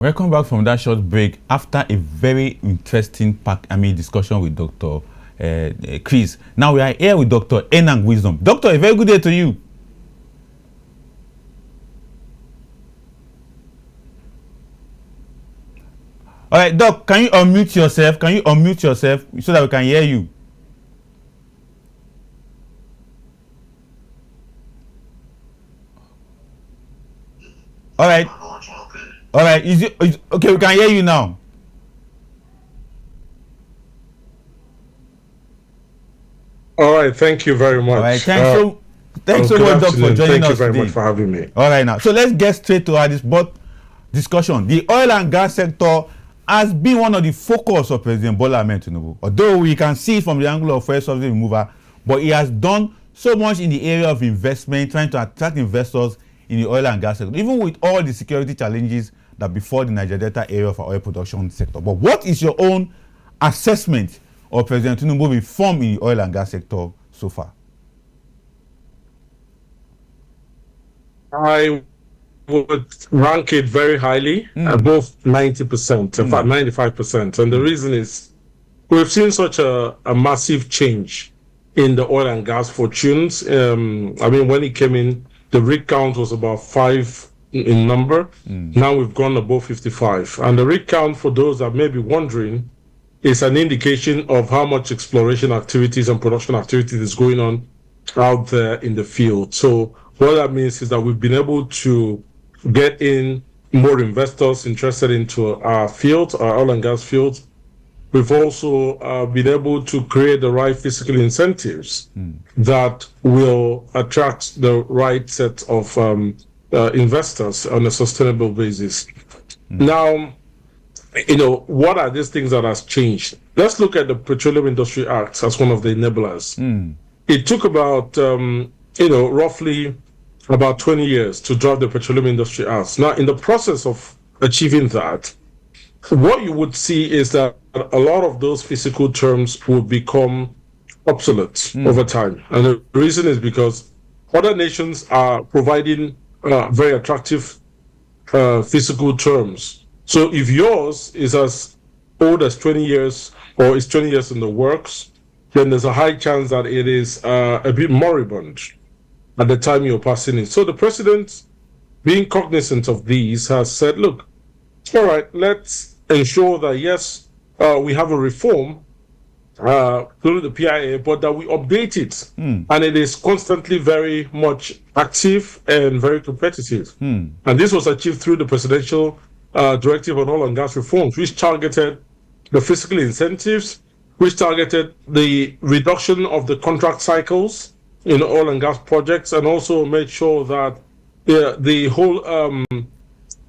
Welcome back from that short break after a very interesting discussion with Dr. Chris. Now we are here with Dr. Enang Wisdom. Doctor, a very good day to you. All right, Doc, can you unmute yourself? So that we can hear you? All right. All right. Okay? We can hear you now. All right. Thank you very much. All right. Thanks so much, Doc, for joining us. Thank you very much for having me. All right, now. So let's get straight to our discussion. The oil and gas sector has been one of the focus of President Bola Ahmed Tinubu. Although we can see it from the angle of fuel subsidy removal, but he has done so much in the area of investment, trying to attract investors in the oil and gas sector, even with all the security challenges that befall the Niger Delta area for oil production sector. But what is your own assessment of President Tinubu reform in the oil and gas sector so far? I would rank it very highly, above 90%, in fact 95%. And the reason is we've seen such a massive change in the oil and gas fortunes. When he came in, the rig count was about 5 in number. Now we've gone above 55. And the rig count, for those that may be wondering, is an indication of how much exploration activities and production activities is going on out there in the field. So what that means is that we've been able to get in more investors interested into our fields, our oil and gas fields. We've also been able to create the right fiscal incentives that will attract the right set of investors on a sustainable basis. Now, what are these things that has changed? Let's look at the Petroleum Industry Act as one of the enablers. It took about, roughly about 20 years to draft the Petroleum Industry Act. Now, in the process of achieving that, what you would see is that a lot of those physical terms will become obsolete over time. And the reason is because other nations are providing very attractive physical terms. So if yours is as old as 20 years or is 20 years in the works, then there's a high chance that it is a bit moribund at the time you're passing it. So the president, being cognizant of these, has said, look, all right, let's ensure that, yes, we have a reform through the PIA, but that we update it. And it is constantly very much active and very competitive. And this was achieved through the presidential directive on oil and gas reforms, which targeted the fiscal incentives, which targeted the reduction of the contract cycles in oil and gas projects, and also made sure that the whole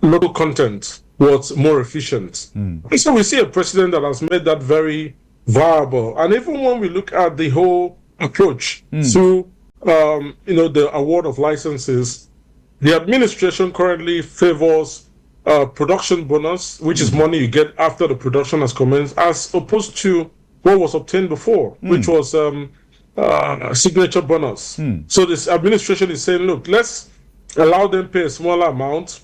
local content was more efficient. And so we see a president that has made that very viable. And even when we look at the whole approach through the award of licenses, the administration currently favors production bonus, which is money you get after the production has commenced, as opposed to what was obtained before, which was signature bonus. So this administration is saying, look, let's allow them pay a smaller amount,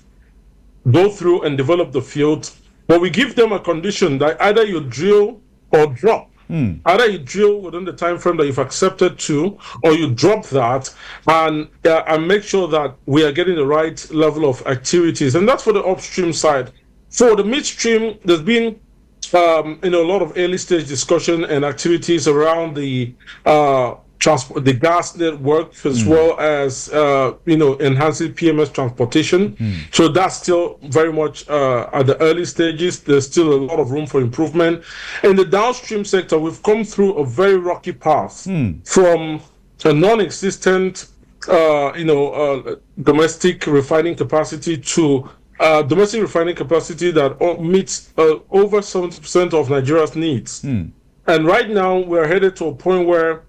go through and develop the field, but we give them a condition that either you drill or drop. Either you drill within the time frame that you've accepted to, or you drop that and make sure that we are getting the right level of activities. And that's for the upstream side. For the midstream, there's been a lot of early stage discussion and activities around the gas network, as well as enhancing PMS transportation. So that's still very much at the early stages. There's still a lot of room for improvement. In the downstream sector, we've come through a very rocky path from a non-existent domestic refining capacity to domestic refining capacity that meets over 70% of Nigeria's needs. And right now we're headed to a point where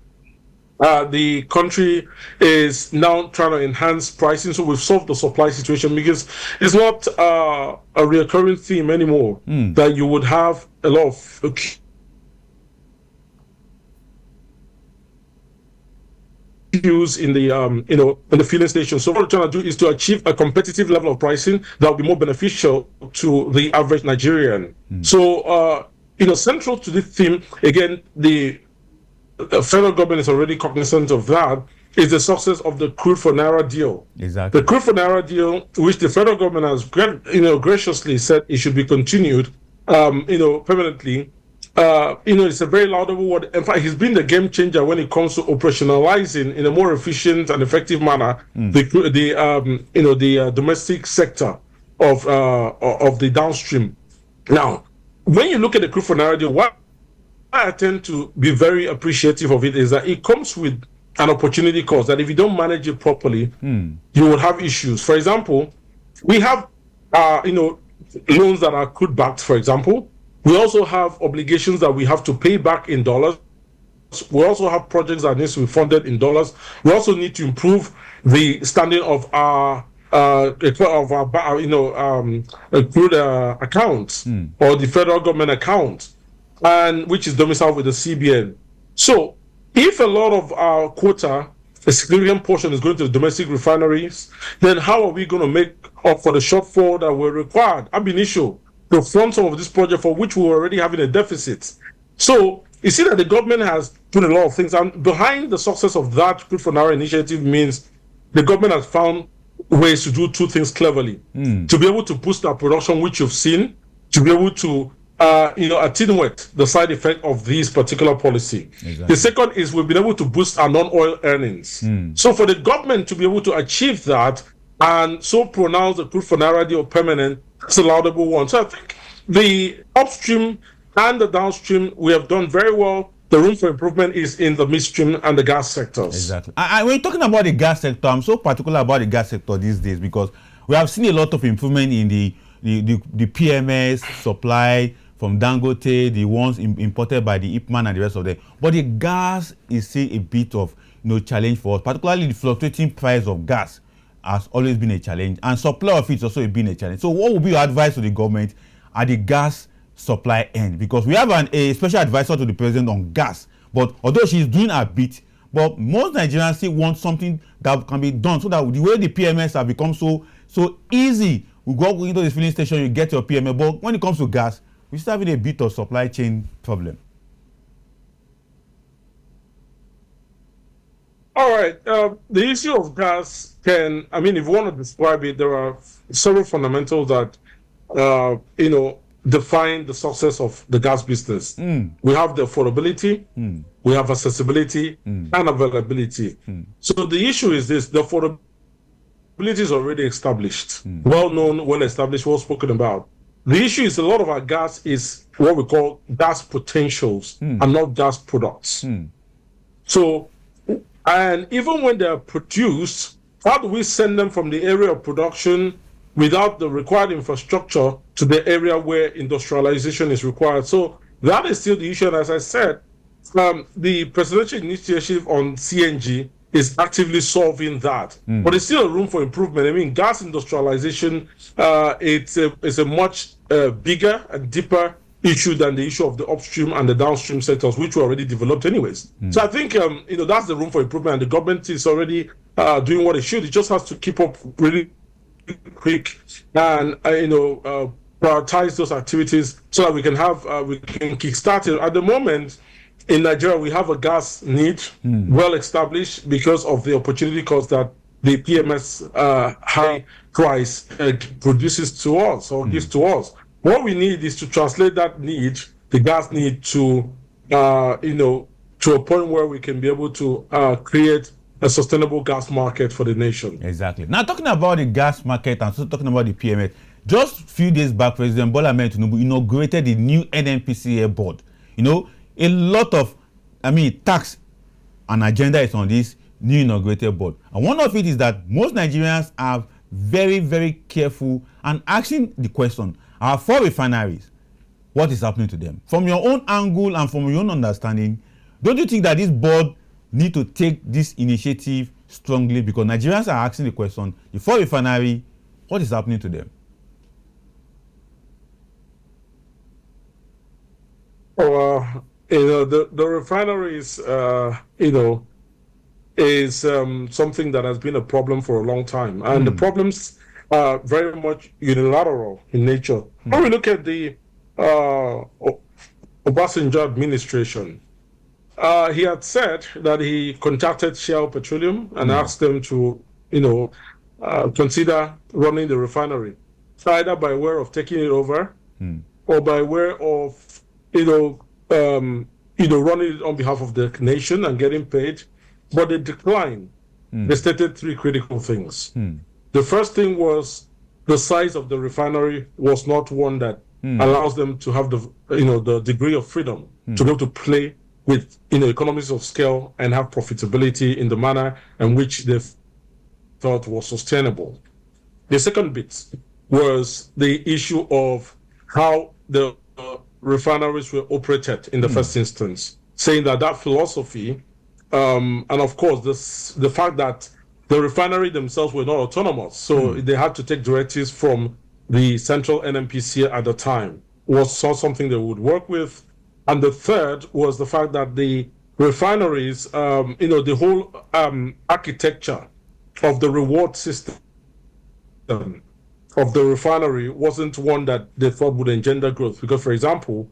the country is now trying to enhance pricing. So we've solved the supply situation, because it's not a recurring theme anymore that you would have a lot of issues in the in the filling station. So what we're trying to do is to achieve a competitive level of pricing that will be more beneficial to the average Nigerian. So central to this theme, again, the federal government is already cognizant of that, is the success of the crude for naira deal. Exactly. The crude for naira deal, which the federal government has graciously said it should be continued, permanently. It's a very laudable word. In fact, he's been the game changer when it comes to operationalizing in a more efficient and effective manner the domestic sector of the downstream. Now, when you look at the crude for naira deal, what I tend to be very appreciative of it is that it comes with an opportunity cost that if you don't manage it properly, you will have issues. For example, we have loans that are crude backed, for example. We also have obligations that we have to pay back in dollars. We also have projects that need to be funded in dollars. We also need to improve the standing of our crude accounts or the federal government account, and which is domiciled with the CBN. So if a lot of our quota, a significant portion, is going to the domestic refineries, then how are we going to make up for the shortfall that were required ab initio to fund some of this project for which we were already having a deficit? So you see that the government has put a lot of things, and behind the success of that Crude for Naira initiative means the government has found ways to do two things cleverly. To be able to boost our production, which you've seen, to be able to attenuate the side effect of this particular policy. Exactly. The second is we've been able to boost our non-oil earnings. So for the government to be able to achieve that and so pronounce the Crude for Naira deal permanent, it's a laudable one. So I think the upstream and the downstream, we have done very well. The room for improvement is in the midstream and the gas sectors. Exactly. When you're talking about the gas sector, I'm so particular about the gas sector these days because we have seen a lot of improvement in the PMS supply from Dangote, the ones imported by the Ipman and the rest of them. But the gas is still a bit of challenge for us, particularly the fluctuating price of gas has always been a challenge, and supply of it has also been a challenge. So what would be your advice to the government at the gas supply end? Because we have a special advisor to the president on gas, but although she's doing a bit, but most Nigerians still want something that can be done so that the way the PMS have become so easy, we go into the filling station, you get your PMS, but when it comes to gas, we're still having a bit of supply chain problem. All right. The issue of gas if you want to describe it, there are several fundamentals that, define the success of the gas business. We have the affordability, we have accessibility, and availability. So the issue is this: the affordability is already established, well known, well established, well spoken about. The issue is a lot of our gas is what we call gas potentials and not gas products. So, and even when they're produced, how do we send them from the area of production without the required infrastructure to the area where industrialization is required? So that is still the issue. And as I said, the presidential initiative on CNG is actively solving that. But there's still a room for improvement. I mean, gas industrialization, it's a much bigger and deeper issue than the issue of the upstream and the downstream sectors, which were already developed anyways. So I think, that's the room for improvement, and the government is already doing what it should. It just has to keep up really quick and, prioritize those activities so that we can kickstart it. At the moment, in Nigeria, we have a gas need well established because of the opportunity cost that the PMS high price produces to us or gives to us. What we need is to translate that need, the gas need, to a point where we can be able to create a sustainable gas market for the nation. Exactly. Now, talking about the gas market and so talking about the PMS, just a few days back, President Bola Ahmed Tinubu inaugurated the new NNPCL board. A lot of, tax and agenda is on this new inaugurated board. And one of it is that most Nigerians are very, very careful and asking the question, our 4 refineries, what is happening to them? From your own angle and from your own understanding, don't you think that this board need to take this initiative strongly? Because Nigerians are asking the question, the 4 refinery, what is happening to them? The refineries, is something that has been a problem for a long time. And the problems are very much unilateral in nature. When we look at the Obasanjo administration, he had said that he contacted Shell Petroleum and asked them to, consider running the refinery, either by way of taking it over or by way of, running it on behalf of the nation and getting paid. But they declined. They stated three critical things. The first thing was the size of the refinery was not one that allows them to have the degree of freedom to be able to play with economies of scale and have profitability in the manner in which they thought was sustainable. The second bit was the issue of how the refineries were operated in the first instance, saying that philosophy, and of course the fact that the refinery themselves were not autonomous, so they had to take directives from the central NNPC at the time, was something they would work with. And the third was the fact that the refineries, the whole architecture of the reward system of the refinery wasn't one that they thought would engender growth. Because, for example,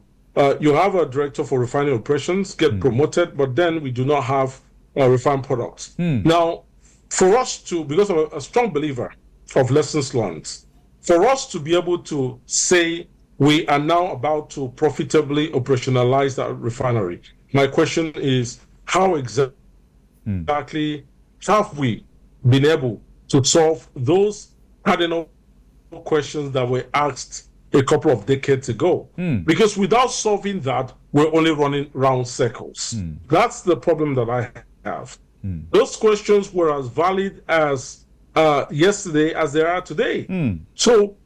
you have a director for refining operations get promoted, but then we do not have refined products. Now, for us to, because I'm a strong believer of lessons learned, for us to be able to say we are now about to profitably operationalize that refinery, my question is, how exactly have we been able to solve those cardinal questions that were asked a couple of decades ago? Because without solving that, we're only running round circles. That's the problem that I have. Those questions were as valid as yesterday as they are today. So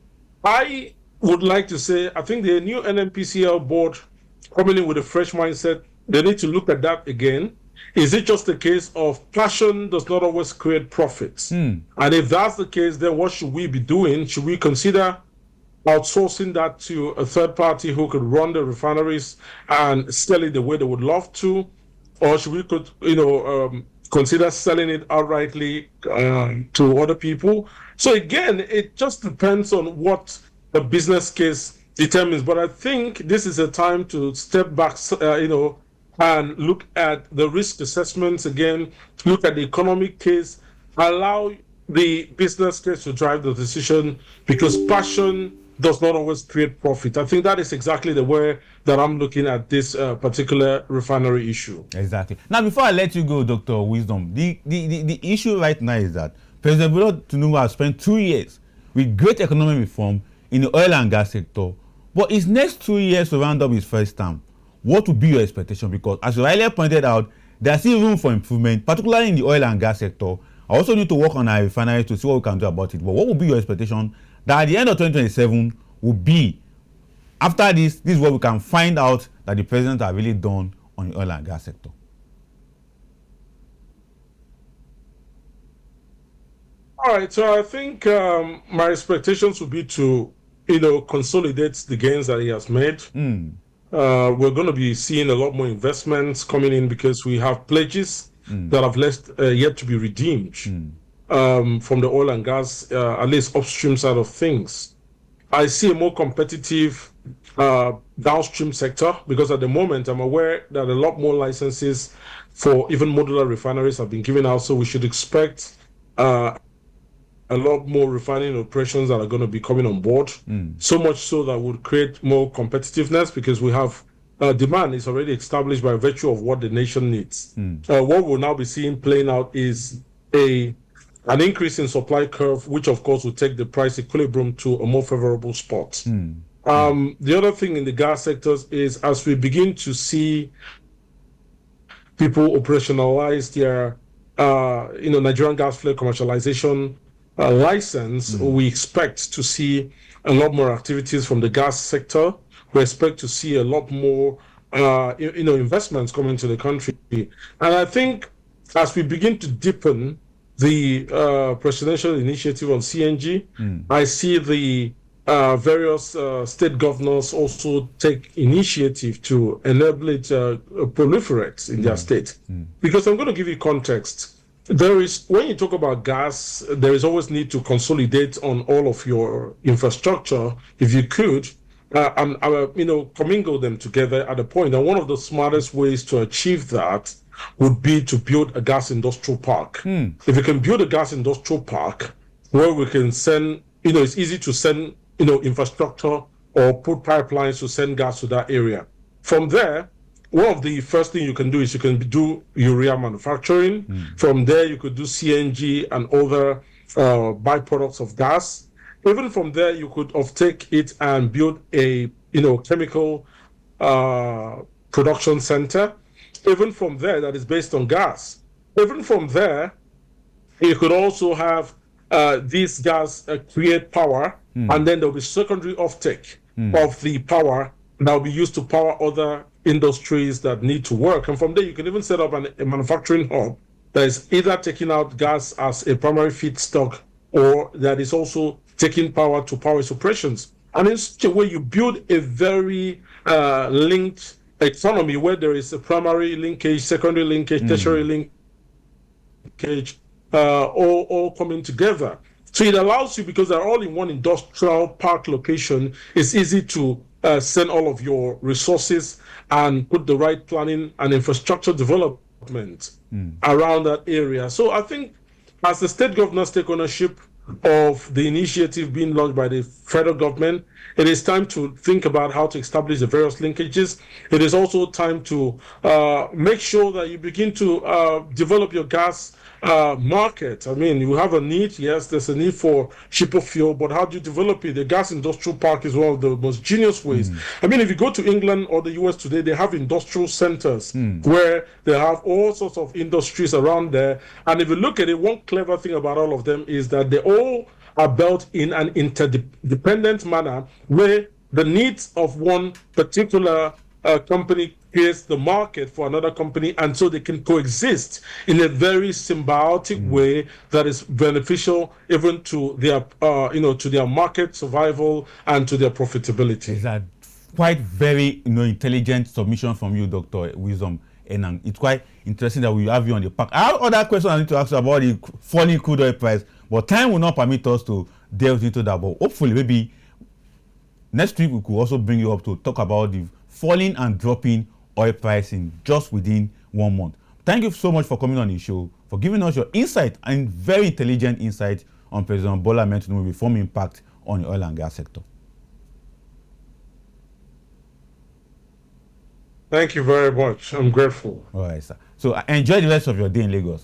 I would like to say, I think the new NNPCL board coming in with a fresh mindset, they need to look at that again. Is it just a case of passion does not always create profits? And if that's the case, then what should we be doing? Should we consider outsourcing that to a third party who could run the refineries and sell it the way they would love to? Or should we consider selling it outrightly to other people? So again, it just depends on what the business case determines. But I think this is a time to step back, and look at the risk assessments again, look at the economic case, allow the business case to drive the decision, because passion does not always create profit. I think that is exactly the way that I'm looking at this particular refinery issue. Exactly. Now, before I let you go, Dr. Wisdom, the issue right now is that President Bola Tinubu has spent 2 years with great economic reform in the oil and gas sector, but his next 2 years to round up his first term, what would be your expectation? Because as you earlier pointed out, there's still room for improvement, particularly in the oil and gas sector. I also need to work on our refinery to see what we can do about it. But what would be your expectation that at the end of 2027 will be, after this is what we can find out that the president has really done on the oil and gas sector? All right, so I think my expectations would be to, consolidate the gains that he has made. We're going to be seeing a lot more investments coming in because we have pledges that have yet to be redeemed from the oil and gas, at least upstream side of things. I see a more competitive downstream sector because at the moment I'm aware that a lot more licenses for even modular refineries have been given out, so we should expect a lot more refining operations that are going to be coming on board. So much so that would create more competitiveness because we have demand is already established by virtue of what the nation needs. What we'll now be seeing playing out is an increase in supply curve, which of course will take the price equilibrium to a more favorable spot. The other thing in the gas sectors is as we begin to see people operationalize their Nigerian gas flare commercialization license, we expect to see a lot more activities from the gas sector. We expect to see a lot more investments coming into the country. And I think as we begin to deepen the presidential initiative on CNG, I see the various state governors also take initiative to enable it proliferate in their state. Because I'm going to give you context. There is, when you talk about gas, there is always need to consolidate on all of your infrastructure, if you could, and commingle them together at a point. And one of the smartest ways to achieve that would be to build a gas industrial park. If you can build a gas industrial park where we can send, it's easy to send, infrastructure or put pipelines to send gas to that area. From there, one of the first thing you can do is you can do urea manufacturing. From there, you could do CNG and other byproducts of gas. Even from there, you could take it and build a chemical production center. Even from there, that is based on gas. Even from there, you could also have this gas create power, and then there'll be secondary offtake of the power that will be used to power other industries that need to work. And from there, you can even set up a manufacturing hub that is either taking out gas as a primary feedstock or that is also taking power to power its operations. And in such a way, you build a very linked economy where there is a primary linkage, secondary linkage, tertiary linkage, all coming together. So it allows you, because they're all in one industrial park location, it's easy to send all of your resources and put the right planning and infrastructure development around that area. So I think as the state governors take ownership of the initiative being launched by the federal government, it is time to think about how to establish the various linkages. It is also time to make sure that you begin to develop your gas market. I mean, you have a need, yes, there's a need for cheaper fuel, but how do you develop it? The gas industrial park is one of the most genius ways. I mean, if you go to England or the US today, they have industrial centers where they have all sorts of industries around there. And if you look at it, one clever thing about all of them is that they all are built in an interdependent manner where the needs of one particular company creates the market for another company, and so they can coexist in a very symbiotic way that is beneficial even to their to their market survival and to their profitability. It's a quite very intelligent submission from you, Dr. Wisdom Enang. It's quite interesting that we have you on the park. I have other questions I need to ask about the falling crude oil price, but time will not permit us to delve into that. But hopefully, maybe next week we could also bring you up to talk about the falling and dropping oil pricing just within 1 month. Thank you so much for coming on the show, for giving us your insight and very intelligent insight on President Bola Ahmed Tinubu's reform impact on the oil and gas sector. Thank you very much. I'm grateful. All right, sir. So enjoy the rest of your day in Lagos.